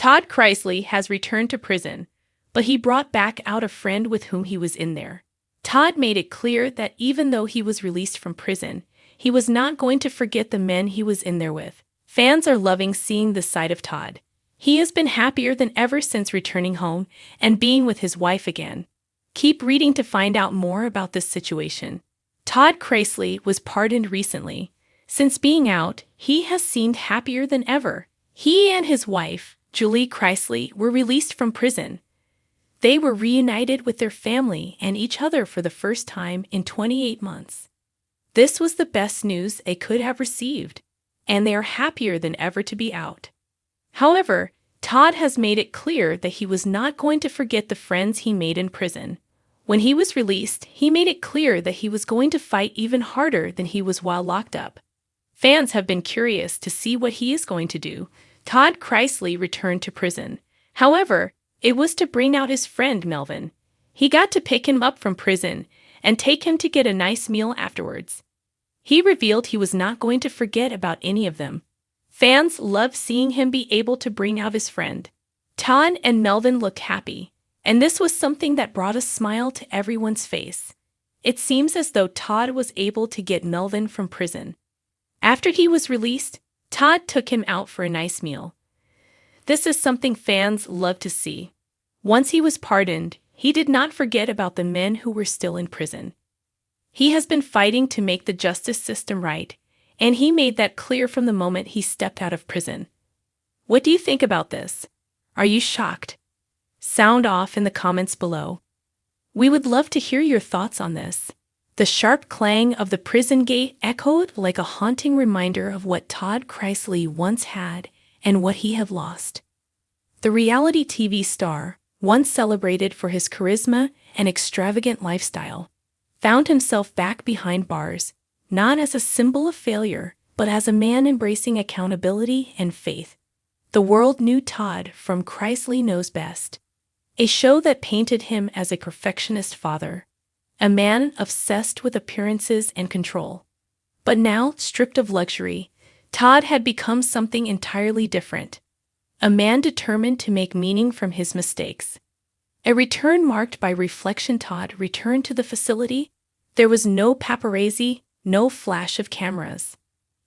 Todd Chrisley has returned to prison, but he brought back out a friend with whom he was in there. Todd made it clear that even though he was released from prison, he was not going to forget the men he was in there with. Fans are loving seeing this side of Todd. He has been happier than ever since returning home and being with his wife again. Keep reading to find out more about this situation. Todd Chrisley was pardoned recently. Since being out, he has seemed happier than ever. He and his wife, Julie Chrisley, were released from prison. They were reunited with their family and each other for the first time in 28 months. This was the best news they could have received, and they are happier than ever to be out. However, Todd has made it clear that he was not going to forget the friends he made in prison. When he was released, he made it clear that he was going to fight even harder than he was while locked up. Fans have been curious to see what he is going to do. Todd Chrisley returned to prison. However, it was to bring out his friend Melvin. He got to pick him up from prison and take him to get a nice meal afterwards. He revealed he was not going to forget about any of them. Fans loved seeing him be able to bring out his friend. Todd and Melvin looked happy, and this was something that brought a smile to everyone's face. It seems as though Todd was able to get Melvin from prison. After he was released, Todd took him out for a nice meal. This is something fans love to see. Once he was pardoned, he did not forget about the men who were still in prison. He has been fighting to make the justice system right, and he made that clear from the moment he stepped out of prison. What do you think about this? Are you shocked? Sound off in the comments below. We would love to hear your thoughts on this. The sharp clang of the prison gate echoed like a haunting reminder of what Todd Chrisley once had and what he had lost. The reality TV star, once celebrated for his charisma and extravagant lifestyle, found himself back behind bars, not as a symbol of failure, but as a man embracing accountability and faith. The world knew Todd from Chrisley Knows Best, a show that painted him as a perfectionist father, a man obsessed with appearances and control. But now, stripped of luxury, Todd had become something entirely different, a man determined to make meaning from his mistakes. A return marked by reflection. Todd returned to the facility. There was no paparazzi, no flash of cameras.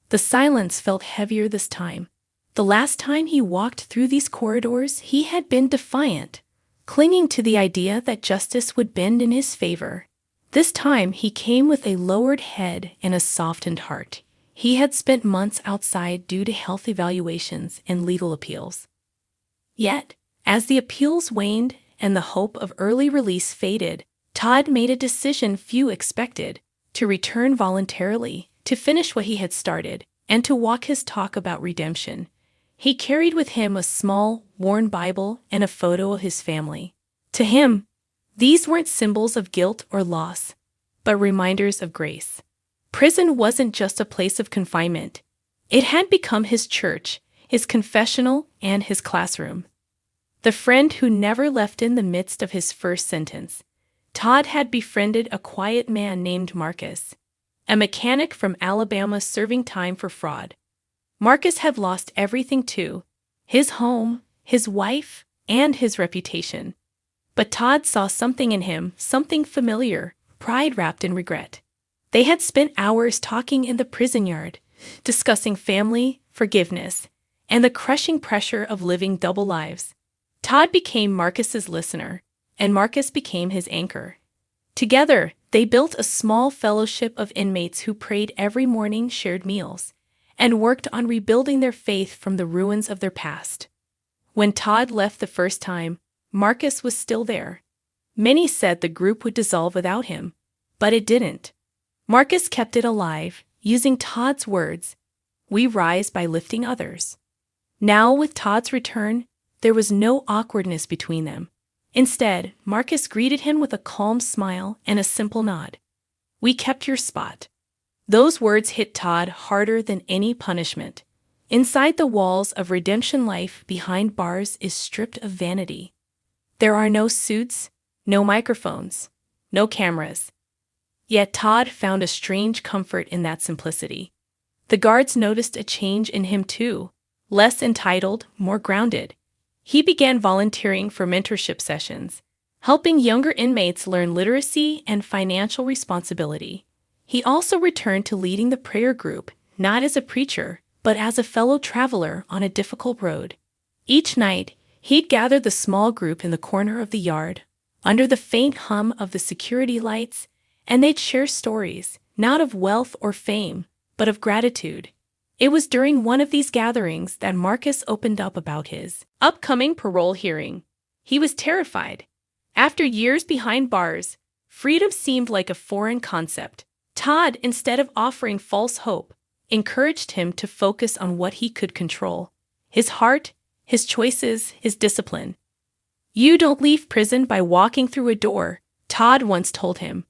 The silence felt heavier this time. The last time he walked through these corridors, he had been defiant, clinging to the idea that justice would bend in his favor. This time he came with a lowered head and a softened heart. He had spent months outside due to health evaluations and legal appeals. Yet, as the appeals waned and the hope of early release faded, Todd made a decision few expected: to return voluntarily, to finish what he had started, and to walk his talk about redemption. He carried with him a small, worn Bible and a photo of his family. To him, these weren't symbols of guilt or loss, but reminders of grace. Prison wasn't just a place of confinement. It had become his church, his confessional, and his classroom. The friend who never left. In the midst of his first sentence, Todd had befriended a quiet man named Marcus, a mechanic from Alabama serving time for fraud. Marcus had lost everything too: his home, his wife, and his reputation. But Todd saw something in him, something familiar, pride wrapped in regret. They had spent hours talking in the prison yard, discussing family, forgiveness, and the crushing pressure of living double lives. Todd became Marcus's listener, and Marcus became his anchor. Together, they built a small fellowship of inmates who prayed every morning, shared meals, and worked on rebuilding their faith from the ruins of their past. When Todd left the first time, Marcus was still there. Many said the group would dissolve without him, but it didn't. Marcus kept it alive, using Todd's words, "We rise by lifting others." Now, with Todd's return, there was no awkwardness between them. Instead, Marcus greeted him with a calm smile and a simple nod. "We kept your spot." Those words hit Todd harder than any punishment. Inside the walls of redemption, life behind bars is stripped of vanity. There are no suits, no microphones, no cameras. Yet Todd found a strange comfort in that simplicity. The guards noticed a change in him too, less entitled, more grounded. He began volunteering for mentorship sessions, helping younger inmates learn literacy and financial responsibility. He also returned to leading the prayer group, not as a preacher, but as a fellow traveler on a difficult road. Each night, he'd gather the small group in the corner of the yard, under the faint hum of the security lights, and they'd share stories, not of wealth or fame, but of gratitude. It was during one of these gatherings that Marcus opened up about his upcoming parole hearing. He was terrified. After years behind bars, freedom seemed like a foreign concept. Todd, instead of offering false hope, encouraged him to focus on what he could control: his heart, his choices, his discipline. "You don't leave prison by walking through a door," Todd once told him.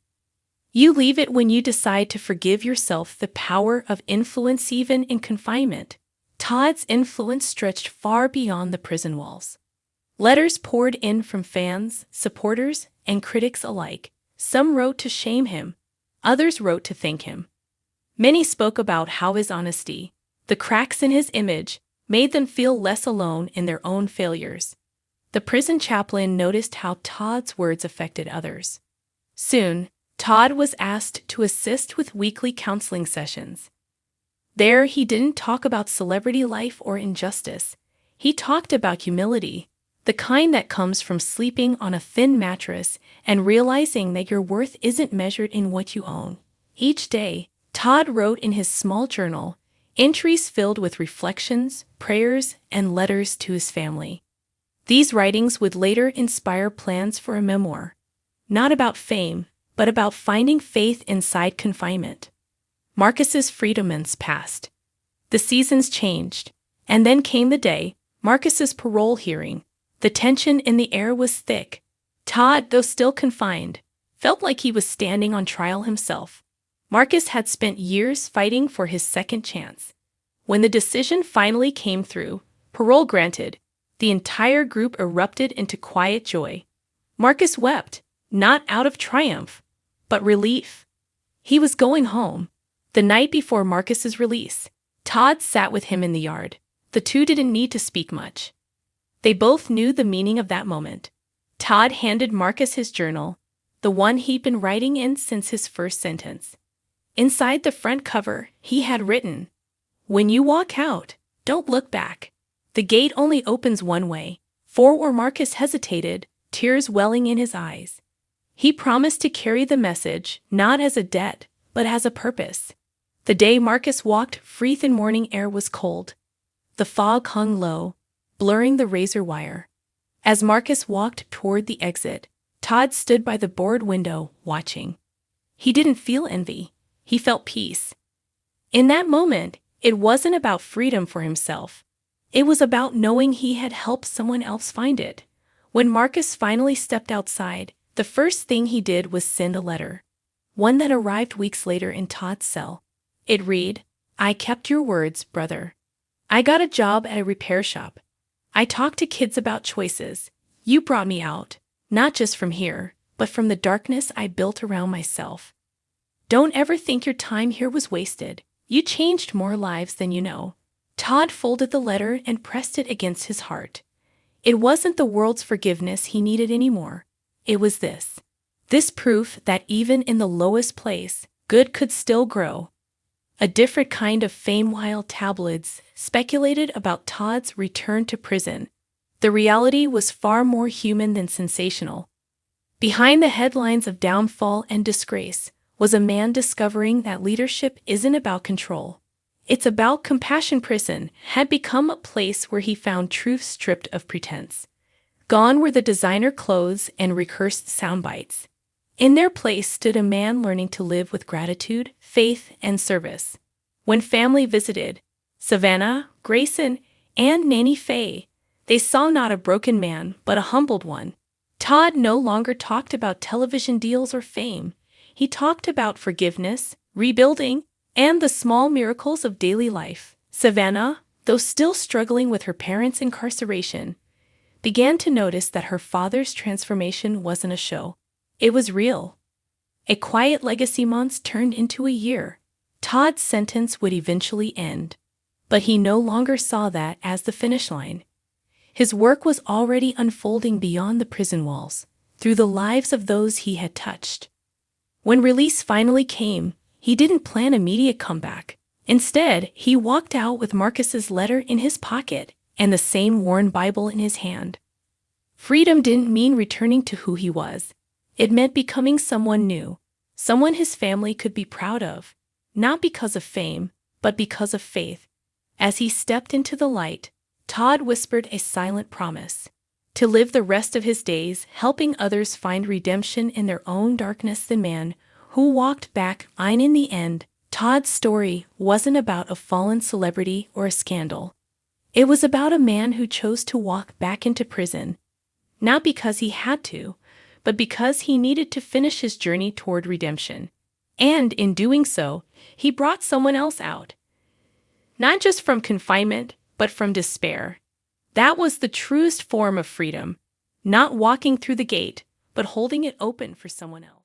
"You leave it when you decide to forgive yourself the power of influence even in confinement." Todd's influence stretched far beyond the prison walls. Letters poured in from fans, supporters, and critics alike. Some wrote to shame him, others wrote to thank him. Many spoke about how his honesty, the cracks in his image, made them feel less alone in their own failures. The prison chaplain noticed how Todd's words affected others. Soon, Todd was asked to assist with weekly counseling sessions. There, he didn't talk about celebrity life or injustice. He talked about humility, the kind that comes from sleeping on a thin mattress and realizing that your worth isn't measured in what you own. Each day, Todd wrote in his small journal entries filled with reflections, prayers, and letters to his family. These writings would later inspire plans for a memoir, not about fame, but about finding faith inside confinement. Marcus's freedom months passed. The seasons changed, and then came the day, Marcus's parole hearing. The tension in the air was thick. Todd, though still confined, felt like he was standing on trial himself. Marcus had spent years fighting for his second chance. When the decision finally came through, parole granted, the entire group erupted into quiet joy. Marcus wept, not out of triumph, but relief. He was going home. The night before Marcus's release, Todd sat with him in the yard. The two didn't need to speak much. They both knew the meaning of that moment. Todd handed Marcus his journal, the one he'd been writing in since his first sentence. Inside the front cover, he had written, "When you walk out, don't look back. The gate only opens one way." For where Marcus hesitated, tears welling in his eyes. He promised to carry the message, not as a debt, but as a purpose. The day Marcus walked free, the morning air was cold. The fog hung low, blurring the razor wire. As Marcus walked toward the exit, Todd stood by the board window, watching. He didn't feel envy. He felt peace. In that moment, it wasn't about freedom for himself. It was about knowing he had helped someone else find it. When Marcus finally stepped outside, the first thing he did was send a letter. One that arrived weeks later in Todd's cell. It read, "I kept your words, brother. I got a job at a repair shop. I talked to kids about choices. You brought me out, not just from here, but from the darkness I built around myself. Don't ever think your time here was wasted. You changed more lives than you know." Todd folded the letter and pressed it against his heart. It wasn't the world's forgiveness he needed anymore. It was this. This proof that even in the lowest place, good could still grow. A different kind of fame. While tabloids speculated about Todd's return to prison, the reality was far more human than sensational. Behind the headlines of downfall and disgrace was a man discovering that leadership isn't about control. It's about compassion. Prison had become a place where he found truth stripped of pretense. Gone were the designer clothes and rehearsed sound bites. In their place stood a man learning to live with gratitude, faith, and service. When family visited, Savannah, Grayson, and Nanny Faye, they saw not a broken man, but a humbled one. Todd no longer talked about television deals or fame. He talked about forgiveness, rebuilding, and the small miracles of daily life. Savannah, though still struggling with her parents' incarceration, began to notice that her father's transformation wasn't a show. It was real. A quiet legacy month turned into a year. Todd's sentence would eventually end, but he no longer saw that as the finish line. His work was already unfolding beyond the prison walls, through the lives of those he had touched. When release finally came, he didn't plan immediate comeback. Instead, he walked out with Marcus's letter in his pocket and the same worn Bible in his hand. Freedom didn't mean returning to who he was. It meant becoming someone new, someone his family could be proud of, not because of fame, but because of faith. As he stepped into the light, Todd whispered a silent promise to live the rest of his days helping others find redemption in their own darkness. The man who walked back in the end, Todd's story wasn't about a fallen celebrity or a scandal. It was about a man who chose to walk back into prison, not because he had to, but because he needed to finish his journey toward redemption. And in doing so, he brought someone else out. Not just from confinement, but from despair. That was the truest form of freedom, not walking through the gate, but holding it open for someone else.